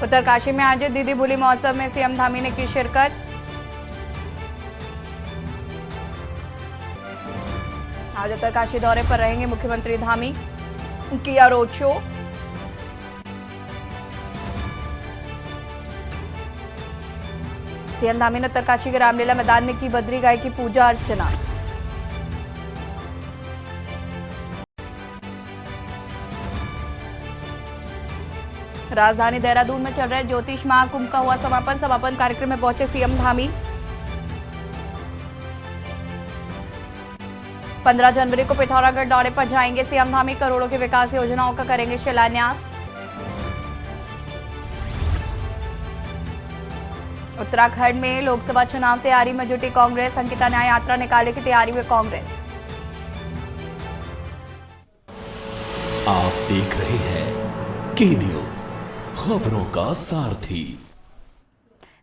उत्तरकाशी में आयोजित दीदी बुली महोत्सव में सीएम धामी ने की शिरकत। आज उत्तरकाशी दौरे पर रहेंगे मुख्यमंत्री धामी, किया रोड शो। सीएम धामी ने उत्तरकाशी के रामलीला मैदान में की बद्री गाय की पूजा अर्चना। राजधानी देहरादून में चल रहे ज्योतिष महाकुंभ का हुआ समापन कार्यक्रम में पहुंचे सीएम धामी। 15 जनवरी को पिथौरागढ़ दौरे पर जाएंगे सीएम धामी, करोड़ों की विकास योजनाओं का करेंगे शिलान्यास। उत्तराखंड में लोकसभा चुनाव तैयारी में जुटी कांग्रेस, अंकिता न्याय यात्रा निकालने की तैयारी में कांग्रेस। आप देख रहे हैं की न्यूज, खबरों का सारथी।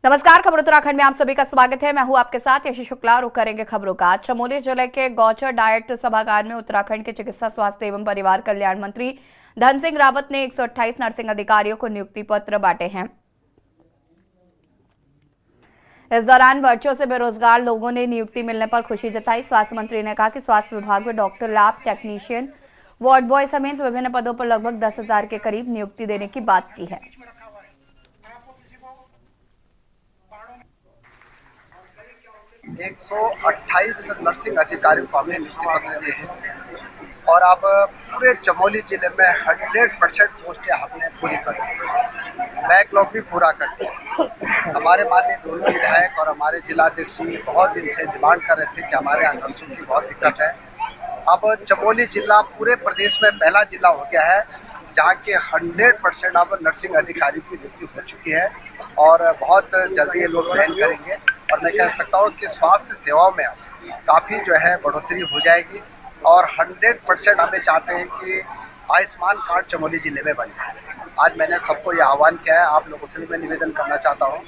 नमस्कार, खबर उत्तराखंड में आप सभी का स्वागत है। मैं हूं आपके साथ यशी शुक्ला और करेंगे खबरों का। चमोली जिले के गौचर डाइट सभागार में उत्तराखंड के चिकित्सा, स्वास्थ्य एवं परिवार कल्याण मंत्री धन सिंह रावत ने 128 नर्सिंग अधिकारियों को नियुक्ति पत्र बांटे हैं। इस दौरान वर्चुअल से बेरोजगार लोगों ने नियुक्ति मिलने पर खुशी जताई। स्वास्थ्य मंत्री ने कहा कि स्वास्थ्य विभाग में doctor, lab technician, ward boy समेत विभिन्न पदों पर लगभग 10,000 के करीब नियुक्ति देने की बात की है। एक 128 नर्सिंग अधिकारियों को हमने नियुक्ति पत्र दिए हैं और अब पूरे चमोली जिले में 100% पोस्टें हमने पूरी कर दी, बैकलॉग भी पूरा कर दिया। हमारे माननीय दोनों विधायक और हमारे जिलाध्यक्ष जी बहुत दिन से डिमांड कर रहे थे कि हमारे यहाँ नर्सों की बहुत दिक्कत है। अब चमोली जिला पूरे प्रदेश में पहला जिला हो गया है जहाँ के 100% अब नर्सिंग अधिकारी की नियुक्ति हो चुकी है और बहुत जल्दी ये लोग ज्वाइन करेंगे। और मैं कह सकता हूँ कि स्वास्थ्य सेवाओं में काफ़ी जो है बढ़ोतरी हो जाएगी और 100% हमें चाहते हैं कि आयुष्मान कार्ड चमोली जिले में बन जाए। आज मैंने सबको ये आह्वान किया है, आप लोगों से भी मैं निवेदन करना चाहता हूँ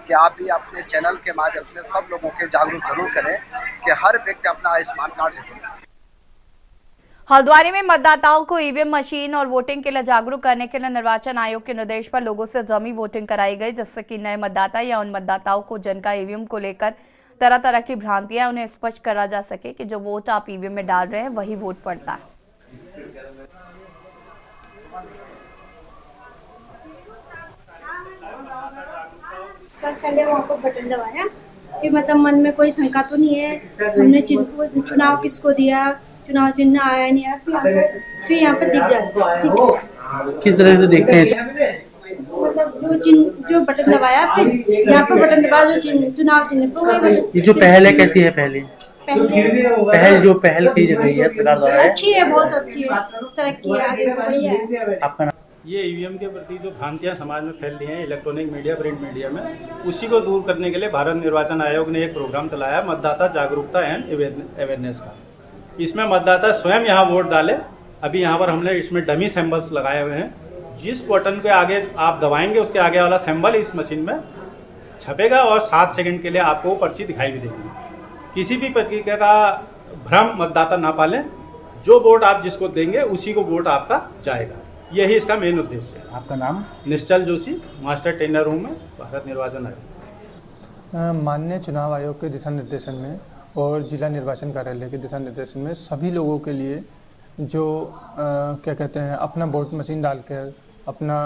कि आप भी अपने चैनल के माध्यम से सब लोगों के जागरूक जरूर करें कि हर व्यक्ति अपना आयुष्मान कार्ड जरूर। हल्द्वानी में मतदाताओं को ईवीएम मशीन और वोटिंग के लिए जागरूक करने के लिए निर्वाचन आयोग के निर्देश पर लोगों से जमी वोटिंग कराई गई, जिससे कि नए मतदाता या उन मतदाताओं को जिनका ईवीएम को लेकर तरह तरह की भ्रांतियां, उन्हें स्पष्ट करा जा सके कि जो वोट आप ईवीएम में डाल रहे हैं वही वोट पड़ता है। सर पहले वहाँ पर बटन दबाया कि मतलब मन में कोई शंका तो नहीं है, हमने चुनाव किसको दिया, चुनाव चिन्ह आया नहीं आया, फिर यहाँ पर दिख जाए। किस तरह से देखते हैं? मतलब जो बटन दबाया, फिर यहाँ पर बटन दबाया जो चुनाव चिन्ह पर। ये जो पहल है कैसी है? पहल जो पहल की जा रही है सरकार द्वारा अच्छी है, बहुत अच्छी है, तरक्की है, आगे बढ़िया है। आपका नाम? ये ईवीएम के प्रति जो भ्रांतियां समाज में फैल रही हैं इलेक्ट्रॉनिक मीडिया, प्रिंट मीडिया में, उसी को दूर करने के लिए भारत निर्वाचन आयोग ने एक प्रोग्राम चलाया, मतदाता जागरूकता एंड अवेयरनेस का। इसमें मतदाता स्वयं यहाँ वोट डाले। अभी यहाँ पर हमने इसमें डमी सिंबल्स लगाए हुए हैं। जिस बटन के आगे आप दबाएंगे उसके आगे वाला सिंबल इस मशीन में छपेगा और 7 सेकंड के लिए आपको पर्ची दिखाई भी देगी। किसी भी प्रकार का भ्रम मतदाता ना पालें, जो वोट आप जिसको देंगे उसी को वोट आपका जाएगा। यही इसका मेन उद्देश्य है। आपका नाम? निश्चल जोशी, मास्टर ट्रेनर हूँ मैं, भारत निर्वाचन आयोग। माननीय चुनाव आयोग के दिशा निर्देशन में और जिला निर्वाचन कार्यालय के दिशा निर्देशन में सभी लोगों के लिए जो क्या कहते हैं अपना वोट मशीन डालकर अपना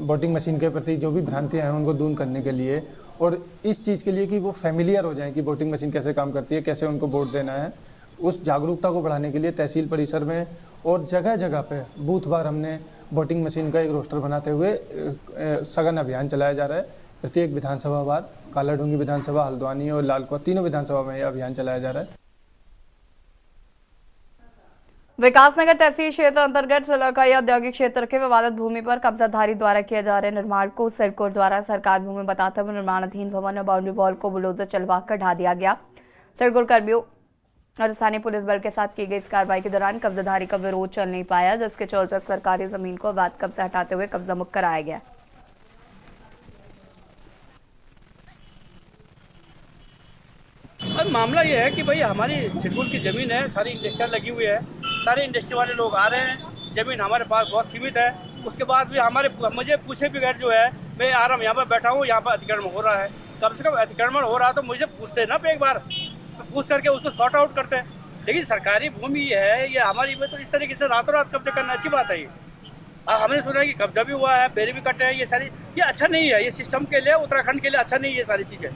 वोटिंग मशीन के प्रति जो भी भ्रांतियां हैं उनको दूर करने के लिए और इस चीज़ के लिए कि वो फैमिलियर हो जाएं कि वोटिंग मशीन कैसे काम करती है, कैसे उनको वोट देना है, उस जागरूकता को बढ़ाने के लिए तहसील परिसर में और जगह जगह पे बूथ बार हमने वोटिंग मशीन का एक रोस्टर बनाते हुए सघन अभियान चलाया जा रहा है। प्रत्येक विधानसभा वार, कालाढूंगी विधानसभा, हल्द्वानी और लालकुआ, तीनों विधानसभा में यह अभियान चलाया जा रहा है। विकासनगर तहसील क्षेत्र अंतर्गत सिलकाई औद्योगिक क्षेत्र के विवादित भूमि पर कब्जाधारी द्वारा किए जा रहे निर्माण को सिडकोर द्वारा सरकार भूमि बताते हुए निर्माणाधीन भवन और बाउंड्री वॉल को बुलडोजर चलवाकर ढा दिया गया। सिडकोर कर्मियों और स्थानीय पुलिस बल के साथ की गई इस कार्रवाई के दौरान कब्जाधारी का विरोध चल नहीं पाया, जिसके चलते सरकारी जमीन को अवैध कब्जा हटाते हुए कब्जा मुक्त कराया गया। अब मामला ये है कि भाई हमारी सिडकुल की ज़मीन है, सारी इंडस्ट्रियल लगी हुई है, सारे इंडस्ट्री वाले लोग आ रहे हैं, ज़मीन हमारे पास बहुत सीमित है। उसके बाद भी मुझे पूछे बगैर जो है मैं आराम यहाँ पर बैठा हूँ, यहाँ पर अतिक्रमण हो रहा है, कम से कम अतिक्रमण हो रहा है तो मुझे पूछते ना एक बार, पूछ करके उसको सॉर्ट आउट करते हैं। लेकिन सरकारी भूमि है ये हमारी में, तो इस तरीके से रातों रात कब्जा करना अच्छी बात है ये। हमने सुना है कि कब्जा भी हुआ है, बेरी भी कटे हैं, ये सारी ये अच्छा नहीं है, ये सिस्टम के लिए उत्तराखंड के लिए अच्छा नहीं है ये सारी चीज़ें।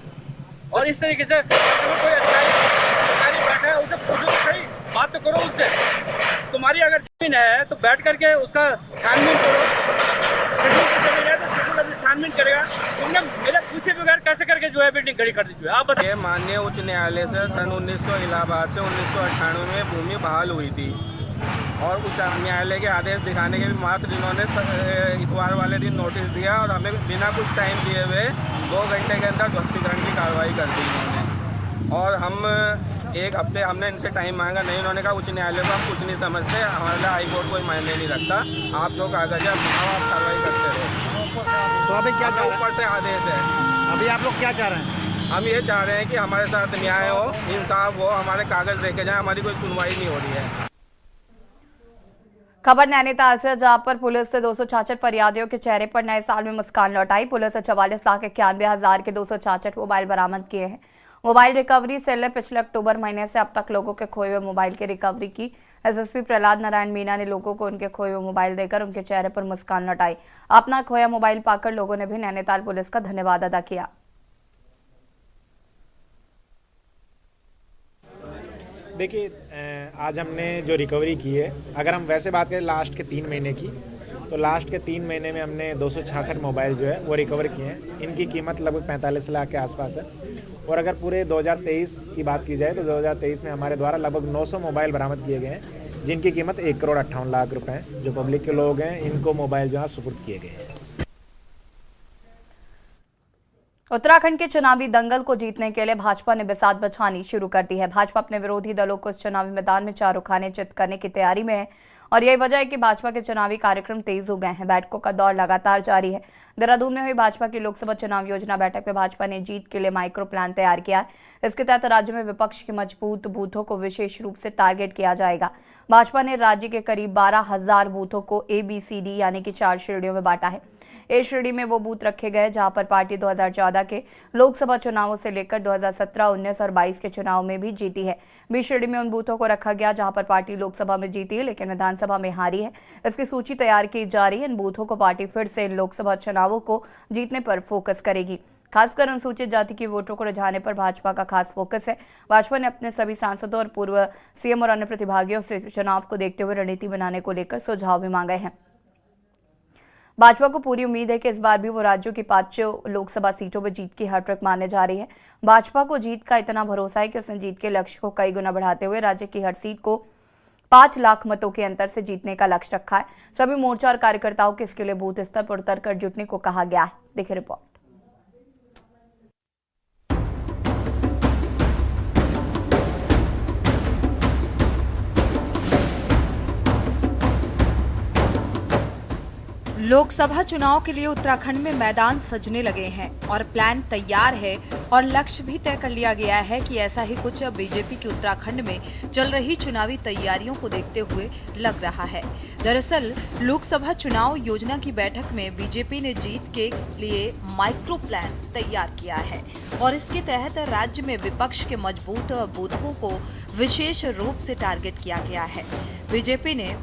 और इस तरीके से कोई अधिकारी बैठा है उसे पूछो तो सही, बात तो करो उनसे। तुम्हारी अगर जमीन है तो बैठ करके उसका छानबीन करो, छानबीन करेगा। तुमने मेरे पूछे बगैर कैसे करके जो है बिल्डिंग खड़ी कर दी जो है, आप बताइए। माननीय उच्च न्यायालय से सन 1900 इलाहाबाद से 1998 में भूमि बहाल हुई थी और उच्च न्यायालय के आदेश दिखाने के भी मात्र इन्होंने इतवार वाले दिन नोटिस दिया और हमें बिना कुछ टाइम दिए हुए 2 घंटे के अंदर ध्वस्तीकरण की कार्रवाई कर दी इन्होंने। और हम एक हफ्ते हमने इनसे टाइम मांगा, नहीं, उन्होंने कहा उच्च न्यायालय को हम कुछ नहीं समझते, हमारा हाई कोर्ट कोई मायने नहीं रखता, आप जो कागज है आप कार्रवाई करते रहो। तो अभी क्या चाह रहे हैं? ऊपर से आदेश है। अभी आप लोग क्या चाह रहे हैं? हम ये चाह रहे हैं कि हमारे साथ न्याय हो, इंसाफ हो, हमारे कागज देखे जाए, हमारी कोई सुनवाई नहीं हो रही है। खबर नैनीताल से, जहां पर पुलिस से 266 फरियादियों के चेहरे पर नए साल में मुस्कान लौटाई। पुलिस ने 44,91,000 के 266 मोबाइल बरामद किए हैं। मोबाइल रिकवरी सेल ने पिछले अक्टूबर महीने से अब तक लोगों के खोए हुए मोबाइल की रिकवरी की। एसएसपी प्रहलाद नारायण मीना ने लोगों को उनके खोए हुए मोबाइल देकर उनके चेहरे पर मुस्कान लौटाई। अपना खोया मोबाइल पाकर लोगों ने भी नैनीताल पुलिस का धन्यवाद अदा किया। देखिए, आज हमने जो रिकवरी की है, अगर हम वैसे बात करें लास्ट के 3 महीने की, तो लास्ट के 3 महीने में हमने 266 मोबाइल जो है वो रिकवर किए हैं। इनकी कीमत लगभग 45 लाख के आसपास है। और अगर पूरे 2023 की बात की जाए तो 2023 में हमारे द्वारा लगभग 900 मोबाइल बरामद किए गए हैं, जिनकी कीमत 1,58,00,000 रुपए है। जो पब्लिक के लोग हैं इनको मोबाइल जो है सुपुर्द किए गए हैं। उत्तराखंड के चुनावी दंगल को जीतने के लिए भाजपा ने बिसात बछानी शुरू कर दी है। भाजपा अपने विरोधी दलों को इस चुनावी मैदान में चारों खाने चित करने की तैयारी में है और यही वजह है कि भाजपा के चुनावी कार्यक्रम तेज हो गए हैं। बैठकों का दौर लगातार जारी है। देहरादून में हुई भाजपा की लोकसभा चुनाव योजना बैठक में भाजपा ने जीत के लिए माइक्रो प्लान तैयार किया है। इसके तहत राज्य में विपक्ष के मजबूत बूथों को विशेष रूप से टारगेट किया जाएगा। भाजपा ने राज्य के करीब 12,000 बूथों को ABCD यानी कि 4 श्रेणियों में बांटा है। ए श्रेणी में वो बूथ रखे गए जहां पर पार्टी 2014 के लोकसभा चुनावों से लेकर 2017, 19 और 22 के चुनाव में भी जीती है। बी श्रेणी में उन बूथों को रखा गया जहां पर पार्टी लोकसभा में जीती है लेकिन विधानसभा में हारी है। इसकी सूची तैयार की जा रही है। इन बूथों को पार्टी फिर से इन लोकसभा चुनावों को जीतने पर फोकस करेगी। खासकर अनुसूचित जाति के वोटों को रिझाने पर भाजपा का खास फोकस है। भाजपा ने अपने सभी सांसदों और पूर्व सीएम और अन्य प्रतिभागियों से चुनाव को देखते हुए रणनीति बनाने को लेकर सुझाव भी मांगे हैं। भाजपा को पूरी उम्मीद है कि इस बार भी वो राज्यों की 5 लोकसभा सीटों पर जीत की हैट्रिक मारने जा रही है। भाजपा को जीत का इतना भरोसा है कि उसने जीत के लक्ष्य को कई गुना बढ़ाते हुए राज्य की हर सीट को 5 लाख मतों के अंतर से जीतने का लक्ष्य रखा है। सभी मोर्चा और कार्यकर्ताओं को इसके लिए बूथ स्तर पर उतरकर जुटने को कहा गया है। देखिए रिपोर्ट। लोकसभा चुनाव के लिए उत्तराखंड में मैदान सजने लगे हैं और प्लान तैयार है और लक्ष्य भी तय कर लिया गया है कि ऐसा ही कुछ बीजेपी की उत्तराखंड में चल रही चुनावी तैयारियों को देखते हुए लग रहा है। दरअसल लोकसभा चुनाव योजना की बैठक में बीजेपी ने जीत के लिए माइक्रो प्लान तैयार किया है और इसके तहत राज्य में विपक्ष के मजबूत बूथों को विशेष रूप से टारगेट किया गया है। बीजेपी ने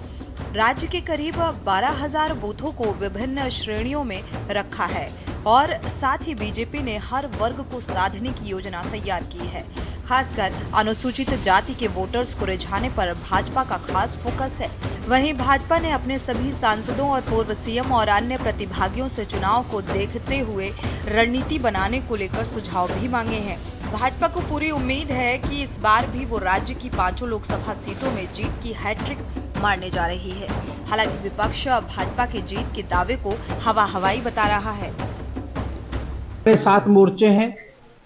राज्य के करीब 12,000 बूथों को विभिन्न श्रेणियों में रखा है और साथ ही बीजेपी ने हर वर्ग को साधने की योजना तैयार की है। खासकर अनुसूचित जाति के वोटर्स को रिझाने पर भाजपा का खास फोकस है। वहीं भाजपा ने अपने सभी सांसदों और पूर्व सीएम और अन्य प्रतिभागियों से चुनाव को देखते हुए रणनीति बनाने को लेकर सुझाव भी मांगे हैं। भाजपा को पूरी उम्मीद है कि इस बार भी वो राज्य की 5 लोकसभा सीटों में जीत की हैट्रिक मारने जा रही है। हालांकि विपक्ष भाजपा की जीत के दावे को हवा-हवाई बता रहा है। 7 मोर्चे हैं,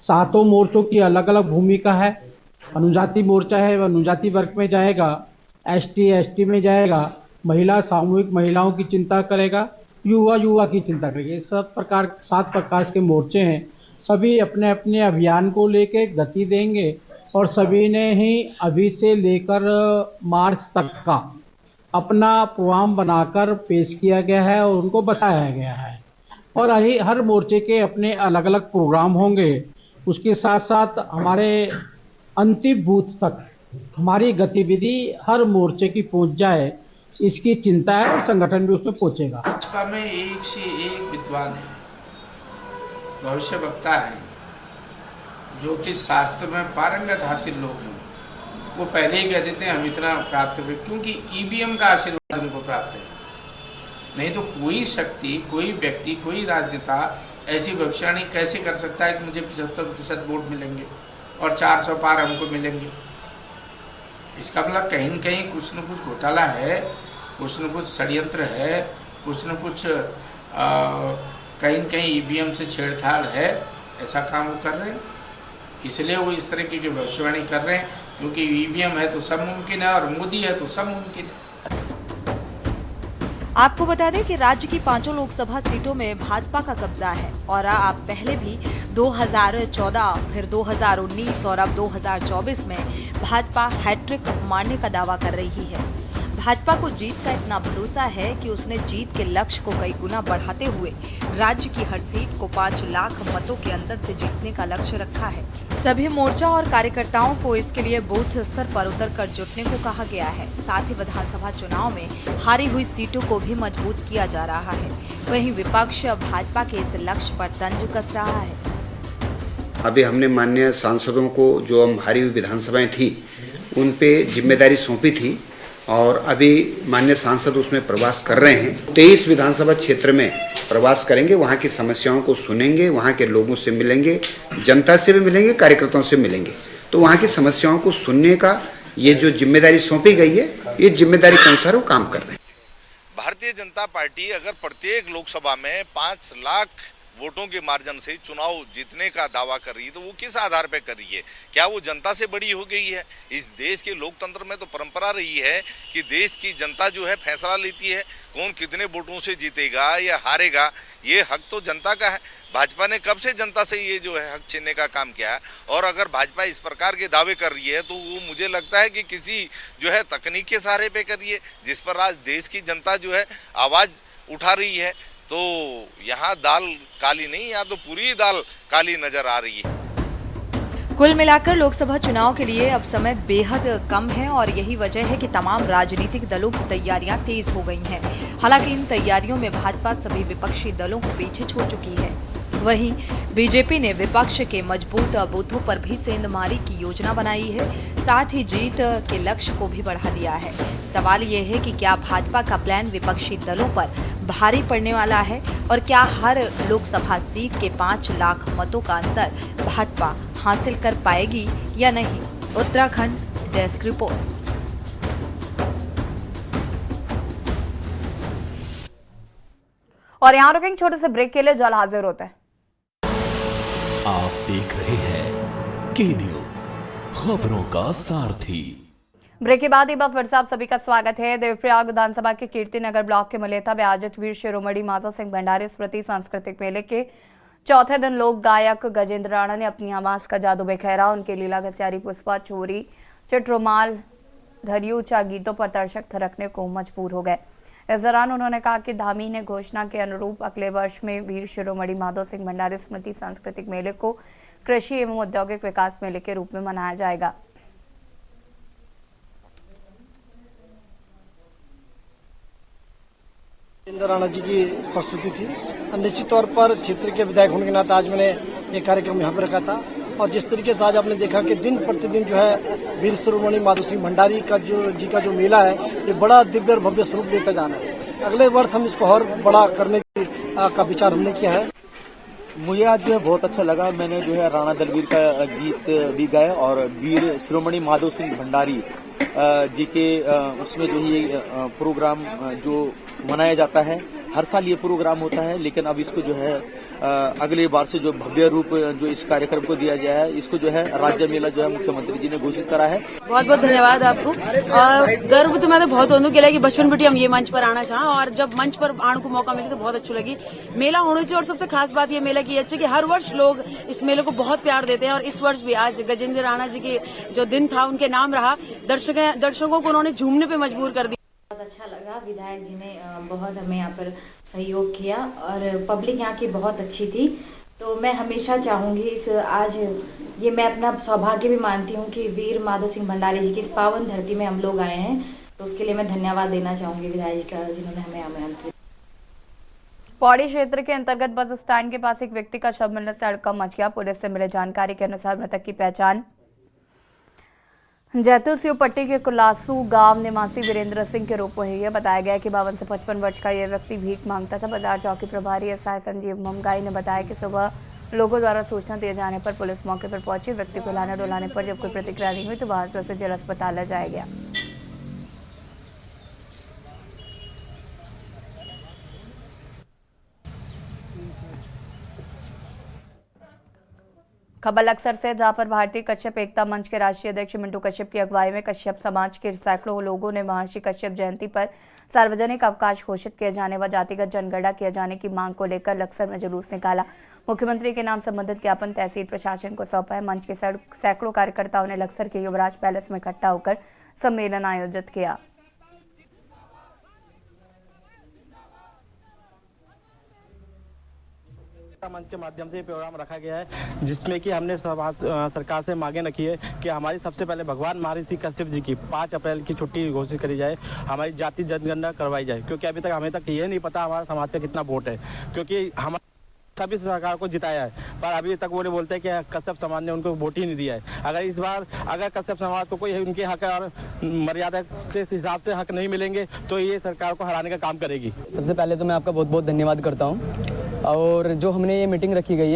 7 मोर्चों की अलग अलग भूमिका है। अनुजाति मोर्चा है वह अनुजाति वर्ग में जाएगा, ST में जाएगा, महिला सामूहिक महिलाओं की चिंता करेगा, युवा की चिंता करेगा। 7 प्रकार के मोर्चे हैं। सभी अपने अपने अभियान को लेके गति देंगे और सभी ने ही अभी से लेकर मार्च तक का अपना प्रोग्राम बनाकर पेश किया गया है और उनको बताया गया है। और हर मोर्चे के अपने अलग अलग प्रोग्राम होंगे। उसके साथ साथ हमारे अंतिम बूथ तक हमारी गतिविधि हर मोर्चे की पहुंच जाए, इसकी चिंता है और संगठन भी उसमें पहुंचेगा। भाजपा में एक से एक विद्वान है, भविष्य वक्ता है, ज्योतिष शास्त्र में पारंगत हासिल लोग हैं। वो पहले ही कह देते हैं हम इतना प्राप्त हुए, क्योंकि ईवीएम का आशीर्वाद उनको प्राप्त है। नहीं तो कोई शक्ति, कोई व्यक्ति, कोई राजनेता ऐसी भविष्यवाणी कैसे कर सकता है कि मुझे 75% वोट मिलेंगे और 400 पार हमको मिलेंगे। इसका मतलब कहीं न कहीं कुछ न कुछ घोटाला है, कुछ न कुछ षड्यंत्र है, कुछ न कुछ कहीं न कहीं ईवीएम से छेड़छाड़ है। ऐसा काम वो कर रहे हैं, इसलिए वो इस तरीके की भविष्यवाणी कर रहे हैं, क्योंकि ईवीएम है तो सब मुमकिन है और मोदी है तो सब मुमकिन है। आपको बता दें कि राज्य की 5 लोकसभा सीटों में भाजपा का कब्जा है और आप पहले भी 2014, फिर 2019 और अब 2024 में भाजपा हैट्रिक मारने का दावा कर रही है। भाजपा को जीत का इतना भरोसा है कि उसने जीत के लक्ष्य को कई गुना बढ़ाते हुए राज्य की हर सीट को 5 लाख मतों के अंतर से जीतने का लक्ष्य रखा है। सभी मोर्चा और कार्यकर्ताओं को इसके लिए बूथ स्तर पर उतरकर जुटने को कहा गया है। साथ ही विधानसभा चुनाव में हारी हुई सीटों को भी मजबूत किया जा रहा है। वहीं विपक्ष भाजपा के इस लक्ष्य पर तंज कस रहा है। अभी हमने माननीय सांसदों को, जो हम हारी हुई विधानसभाएं थी, उन पे जिम्मेदारी सौंपी थी और अभी माननीय सांसद उसमें प्रवास कर रहे हैं। 23 विधानसभा क्षेत्र में प्रवास करेंगे, वहाँ की समस्याओं को सुनेंगे, वहाँ के लोगों से मिलेंगे, जनता से भी मिलेंगे, कार्यकर्ताओं से मिलेंगे। तो वहाँ की समस्याओं को सुनने का ये जो जिम्मेदारी सौंपी गई है, ये जिम्मेदारी के अनुसार वो काम कर रहे हैं। भारतीय जनता पार्टी अगर प्रत्येक लोकसभा में 5 लाख वोटों के मार्जिन से चुनाव जीतने का दावा कर रही है, तो वो किस आधार पर कर रही है? क्या वो जनता से बड़ी हो गई है? इस देश के लोकतंत्र में तो परंपरा रही है कि देश की जनता जो है फैसला लेती है कौन कितने वोटों से जीतेगा या हारेगा। ये हक तो जनता का है। भाजपा ने कब से जनता से ये जो है हक छीनने का काम किया है? और अगर भाजपा इस प्रकार के दावे कर रही है तो वो मुझे लगता है कि किसी जो है तकनीक के सहारे पे कर रही है, जिस पर आज देश की जनता जो है आवाज़ उठा रही है। तो यहाँ दाल काली नहीं, यहाँ तो पूरी दाल काली नजर आ रही है। कुल मिलाकर लोकसभा चुनाव के लिए अब समय बेहद कम है और यही वजह है कि तमाम राजनीतिक दलों की तैयारियां तेज हो गई हैं। हालांकि इन तैयारियों में भाजपा सभी विपक्षी दलों को पीछे छोड़ चुकी है। वहीं बीजेपी ने विपक्ष के मजबूत बूथों पर भी सेंधमारी की योजना बनाई है, साथ ही जीत के लक्ष्य को भी बढ़ा दिया है। सवाल ये है कि क्या भाजपा का प्लान विपक्षी दलों पर भारी पड़ने वाला है और क्या हर लोकसभा सीट के 5 लाख मतों का अंतर भाजपा हासिल कर पाएगी या नहीं। Uttarakhand desk report. और यहाँ रुकेंगे छोटे से ब्रेक के लिए, जल्द हाजिर होते हैं। आप देख रहे हैं के न्यूज, खबरों का सारथी। ब्रेक के बाद एक बार फिर से आप सभी का स्वागत है। देवप्रयाग विधानसभा के कीर्तिनगर ब्लॉक के मलेथा में आयोजित वीर शिरोमणि माधव सिंह भंडारी स्मृति सांस्कृतिक मेले के चौथे दिन लोक गायक गजेंद्र राणा ने अपनी आवाज का जादू बिखेरा। उनके लीला घसियारी, पुष्पा, छोरी, चिट्रुमाल, धरियूचा गीतों पर दर्शक थिरकने को मजबूर हो गए। इस दौरान उन्होंने कहा कि धामी ने घोषणा के अनुरूप अगले वर्ष में वीर शिरोमणि माधव सिंह भंडारी स्मृति सांस्कृतिक मेले को कृषि एवं औद्योगिक विकास मेले के रूप में मनाया जाएगा। गजेंद्र राणा जी की प्रस्तुति थी। निश्चित तौर पर क्षेत्र के विधायक होने के नाते आज मैंने ये कार्यक्रम यहाँ पर रखा था और जिस तरीके से आज आपने देखा कि दिन प्रतिदिन जो है वीर शिरोमणि माधव सिंह भंडारी का जो मेला है, ये बड़ा दिव्य और भव्य स्वरूप लेता जा रहा है। अगले वर्ष हम इसको और बड़ा करने का विचार हमने किया है। मुझे आज जो है बहुत अच्छा लगा। मैंने जो है राणा दलवीर का गीत भी गाया और वीर शिरोमणि माधव सिंह भंडारी जी के उसमें जो ये प्रोग्राम जो मनाया जाता है, हर साल ये प्रोग्राम होता है, लेकिन अब इसको जो है अगले बार से जो भव्य रूप जो इस कार्यक्रम को दिया गया है, इसको जो है राज्य मेला जो है मुख्यमंत्री जी ने घोषित करा है। बहुत बहुत धन्यवाद आपको। और गर्व तो मैं बहुत होने के लिए कि बचपन बेटी हम ये मंच पर आना चाहें और जब मंच पर आने को मौका मिले तो बहुत अच्छी लगी। मेला होने चाहिए और सबसे खास बात ये मेला की अच्छी कि हर वर्ष लोग इस मेले को बहुत प्यार देते हैं और इस वर्ष भी आज गजेंद्र राणा जी की जो दिन था उनके नाम रहा। दर्शकों को उन्होंने झूमने पे मजबूर कर दिया। बहुत अच्छा लगा, विधायक जी ने बहुत हमें यहाँ पर सहयोग किया और पब्लिक यहाँ की बहुत अच्छी थी। तो मैं हमेशा चाहूँगी आज ये मैं अपना सौभाग्य भी मानती हूँ कि वीर माधो सिंह भंडारी जी की इस पावन धरती में हम लोग आए हैं, तो उसके लिए मैं धन्यवाद देना चाहूँगी विधायक जी का, जिन्होंने हमें आमंत्रित। पौड़ी क्षेत्र के अंतर्गत बस स्टैंड के पास एक व्यक्ति का शव मिलने से हड़कंप मच गया। पुलिस से मिली जानकारी के अनुसार मृतक की पहचान जैतूर सिंह पट्टी के कुलासू गांव निवासी वीरेंद्र सिंह के रूप में हुई है। बताया गया कि 52 से 55 वर्ष का यह व्यक्ति भीख मांगता था। बाजार चौकी प्रभारी एसआई संजीव ममगाई ने बताया कि सुबह लोगों द्वारा सूचना दिए जाने पर पुलिस मौके पर पहुंची। व्यक्ति को हिलाने डुलाने पर जब कोई प्रतिक्रिया नहीं हुई तो बाहर से उसे जिला अस्पताल ले जाया गया। खबर लक्सर से, जहां पर भारतीय कश्यप एकता मंच के राष्ट्रीय अध्यक्ष मिंटू कश्यप की अगुवाई में कश्यप समाज के सैकड़ों लोगों ने महर्षि कश्यप जयंती पर सार्वजनिक अवकाश घोषित किए जाने व जातिगत जनगणना किए जाने की मांग को लेकर लक्सर में जुलूस निकाला। मुख्यमंत्री के नाम संबंधित ज्ञापन तहसील प्रशासन को सौंपा है। मंच के सैकड़ों कार्यकर्ताओं ने लक्सर के युवराज पैलेस में इकट्ठा होकर सम्मेलन आयोजित किया। मंच के माध्यम से प्रोग्राम रखा गया है, जिसमें कि हमने सरकार से मांगे रखी है कि हमारी सबसे पहले भगवान महर्षि कश्यप जी की 5 अप्रैल की छुट्टी घोषित करी जाए, हमारी जाति जनगणना करवाई जाए, क्योंकि अभी तक हमें तक ये नहीं पता हमारा समाज का कितना वोट है, क्योंकि हम सभी सरकार को जिताया है पर अभी तक वो बोलते हैं कि कश्यप समाज ने उनको वोट ही नहीं दिया है। अगर इस बार अगर कश्यप समाज को कोई उनके हक और मर्यादा के हिसाब से हक नहीं मिलेंगे तो ये सरकार को हराने का काम करेगी। सबसे पहले तो मैं आपका बहुत बहुत धन्यवाद करता हूँ। और जो हमने ये मीटिंग रखी गई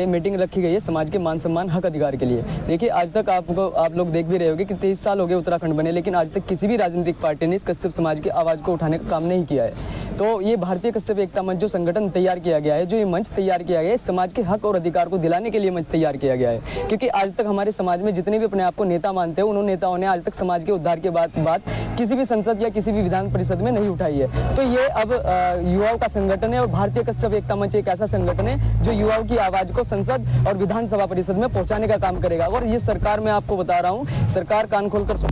है समाज के मान सम्मान हक अधिकार के लिए। देखिए आज तक आप लोग देख भी रहे होंगे कि 23 साल हो गए उत्तराखंड बने, लेकिन आज तक किसी भी राजनीतिक पार्टी ने इस कश्यप समाज की आवाज़ को उठाने का काम नहीं किया है। तो ये भारतीय कश्यप एकता मंच जो संगठन तैयार किया गया है, जो ये मंच तैयार किया गया है, समाज के हक और अधिकार को दिलाने के लिए मंच तैयार किया गया है। क्योंकि आज तक हमारे समाज में जितने भी अपने आप को नेता मानते हैं, उन नेताओं ने आज तक समाज के उद्धार के बात किसी भी संसद या किसी भी विधान परिषद में नहीं उठाई है। तो ये अब युवाओं का संगठन है और भारतीय कश्यप एकता मंच एक ऐसा संगठन है जो युवाओं की आवाज को संसद और विधानसभा परिषद में पहुंचाने का काम करेगा। और ये सरकार, मैं आपको बता रहा हूँ, सरकार कान खोलकर।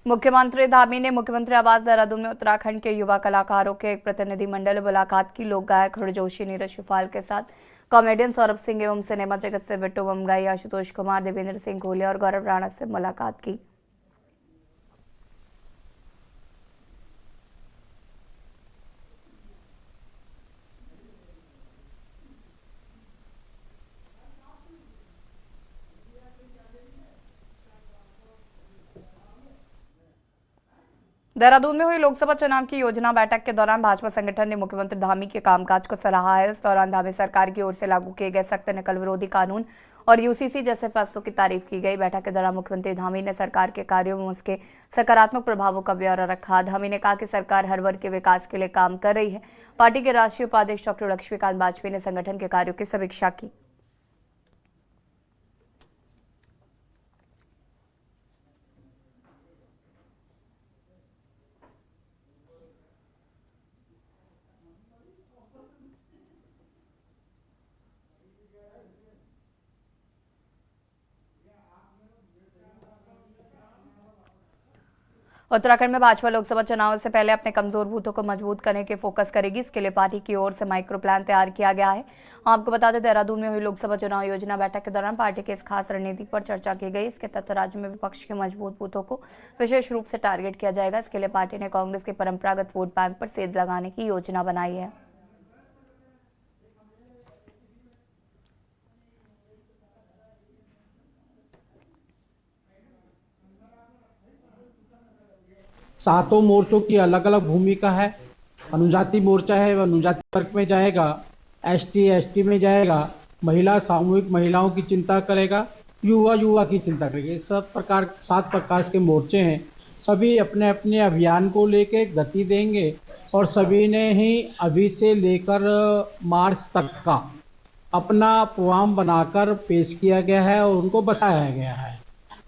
मुख्यमंत्री धामी ने मुख्यमंत्री आवास देहरादून में उत्तराखंड के युवा कलाकारों के एक प्रतिनिधिमंडल मुलाकात की। लोक गायक हृदय जोशी, नीरज शिफाल के साथ कॉमेडियन सौरभ सिंह एवं सिनेमा जगत से बिट्टू ममगाई, आशुतोष कुमार, देवेंद्र सिंह घोलिया और गौरव राणा से मुलाकात की। देहरादून में हुई लोकसभा चुनाव की योजना बैठक के दौरान भाजपा संगठन ने मुख्यमंत्री धामी के कामकाज को सराहा है। इस दौरान धामी सरकार की ओर से लागू किए गए सख्त नकल विरोधी कानून और यूसीसी जैसे फैसलों की तारीफ की गई। बैठक के दौरान मुख्यमंत्री धामी ने सरकार के कार्यों में उसके सकारात्मक प्रभावों का ब्यौरा रखा। धामी ने कहा कि सरकार हर वर्ग के विकास के लिए काम कर रही है। पार्टी के राष्ट्रीय उपाध्यक्ष डॉक्टर लक्ष्मीकांत वाजपेयी ने संगठन के कार्यों की समीक्षा की। उत्तराखंड में भाजपा लोकसभा चुनाव से पहले अपने कमजोर बूथों को मजबूत करने के फोकस करेगी। इसके लिए पार्टी की ओर से माइक्रो प्लान तैयार किया गया है। आपको बता दें, देहरादून में हुई लोकसभा चुनाव योजना बैठक के दौरान पार्टी के इस खास रणनीति पर चर्चा की गई। इसके तहत राज्य में विपक्ष के मजबूत बूथों को विशेष रूप से टारगेट किया जाएगा। इसके लिए पार्टी ने कांग्रेस के परंपरागत वोट बैंक पर सेंध लगाने की योजना बनाई है। सातों मोर्चों की अलग अलग भूमिका है। अनुजाति मोर्चा है वह अनुजाति वर्ग में जाएगा, एसटी में जाएगा, महिला सामूहिक महिलाओं की चिंता करेगा, युवा की चिंता करेगा। सब प्रकार 7 प्रकार के मोर्चे हैं। सभी अपने अपने अभियान को लेके गति देंगे और सभी ने ही अभी से लेकर मार्च तक का अपना प्रोग्राम बनाकर पेश किया गया है और उनको बताया गया है।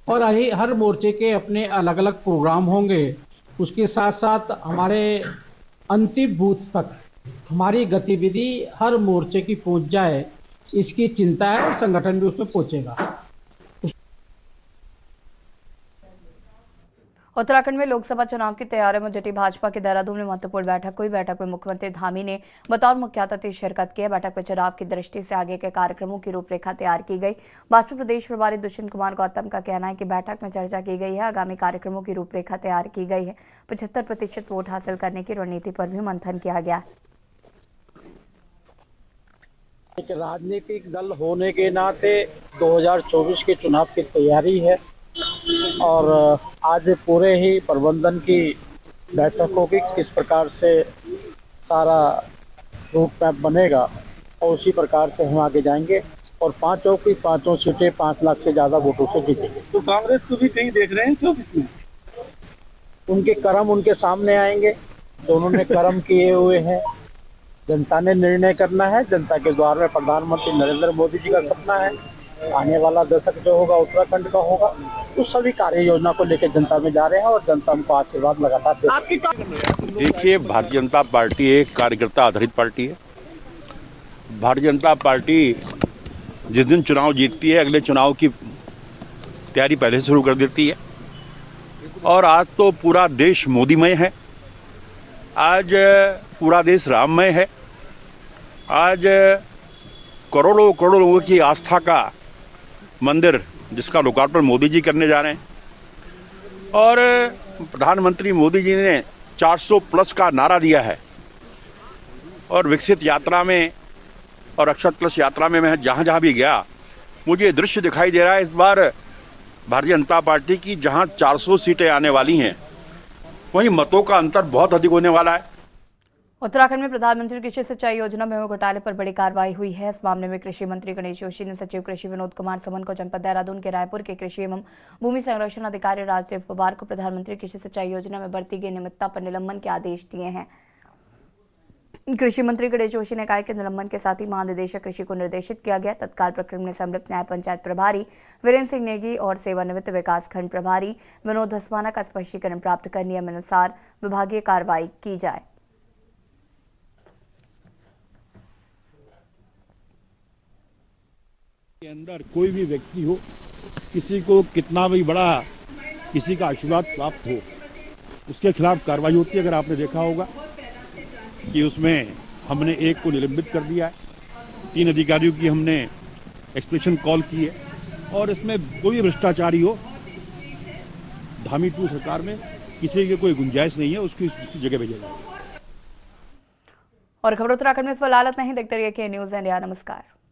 और हर मोर्चे के अपने अलग अलग प्रोग्राम होंगे। उसके साथ साथ हमारे अंतिम बूथ तक हमारी गतिविधि हर मोर्चे की पहुंच जाए, इसकी चिंता है और संगठन भी उसमें पहुंचेगा। उत्तराखंड में लोकसभा चुनाव की तैयारियों में जुटी भाजपा की देहरादून में महत्वपूर्ण बैठक हुई। बैठक में मुख्यमंत्री धामी ने बतौर मुख्य अतिथि शिरकत की। बैठक में चुनाव की दृष्टि से आगे के कार्यक्रमों की रूपरेखा तैयार की गई। भाजपा प्रदेश प्रभारी दुष्यंत कुमार गौतम का कहना है कि बैठक में चर्चा की गई है, आगामी कार्यक्रमों की रूपरेखा तैयार की गई है। 75% वोट हासिल करने की रणनीति पर भी मंथन किया गया। एक राजनीतिक दल होने के नाते 2024 के चुनाव की तैयारी है और आज पूरे ही प्रबंधन की बैठक होगी, किस प्रकार से सारा रूट मैप बनेगा और उसी प्रकार से हम आगे जाएंगे और पांचों सीटें 5 लाख से ज़्यादा वोटों से जीतेंगे। तो कांग्रेस को भी कहीं देख रहे हैं 24 में? उनके कर्म उनके सामने आएंगे, तो उन्होंने कर्म किए हुए हैं। जनता ने निर्णय करना है। जनता के द्वार में प्रधानमंत्री नरेंद्र मोदी जी का सपना है, आने वाला दशक जो होगा उत्तराखंड का होगा। उस सभी कार्य योजना को लेकर जनता में जा रहे हैं और जनता हमको आशीर्वाद लगातार देखिए, भारतीय जनता पार्टी एक कार्यकर्ता आधारित पार्टी है। भारतीय जनता पार्टी जिस दिन चुनाव जीतती है, अगले चुनाव की तैयारी पहले से शुरू कर देती है। और आज तो पूरा देश मोदीमय है, आज पूरा देश राममय है। आज करोड़ों लोगों की आस्था का मंदिर जिसका लोकार्पण मोदी जी करने जा रहे हैं और प्रधानमंत्री मोदी जी ने 400+ का नारा दिया है। और विकसित यात्रा में और अक्षत प्लस यात्रा में मैं जहाँ भी गया, मुझे दृश्य दिखाई दे रहा है इस बार भारतीय जनता पार्टी की, जहाँ 400 सीटें आने वाली हैं, वहीं मतों का अंतर बहुत अधिक होने वाला है। उत्तराखंड में प्रधानमंत्री कृषि सिंचाई योजना में घोटाले पर बड़ी कार्रवाई हुई है। इस मामले में कृषि मंत्री गणेश जोशी ने सचिव कृषि विनोद कुमार समन को जनपद देहरादून के रायपुर के कृषि एवं भूमि संरक्षण अधिकारी राजदेव पवार को प्रधानमंत्री कृषि सिंचाई योजना में बरती गई नियमितता पर निलंबन के आदेश दिए हैं। कृषि मंत्री गणेश जोशी ने कहा कि निलंबन के साथ ही महानिदेशक कृषि को निर्देशित किया गया। तत्काल प्रकरण में सम्मिलित न्याय पंचायत प्रभारी वीरेंद्र सिंह नेगी और सेवानिवृत्त विकास खंड प्रभारी विनोद धस्माना का स्पष्टीकरण प्राप्त कर नियमानुसार विभागीय कार्रवाई की जाए। के अंदर कोई भी व्यक्ति हो, किसी को कितना भी बड़ा किसी का आशीर्वाद प्राप्त हो, उसके खिलाफ कार्रवाई होती है। अगर आपने देखा होगा कि उसमें हमने एक को निलंबित कर दिया है, 3 अधिकारियों की हमने एक्सप्रेशन कॉल की है और इसमें कोई भ्रष्टाचारी हो, धामी 2 सरकार में किसी की कोई गुंजाइश नहीं है, उसकी जगह भेजा जाए। और खबर उत्तराखंड में फिलहाल इतना ही। देखते रहिए के न्यूज़ इंडिया। नमस्कार।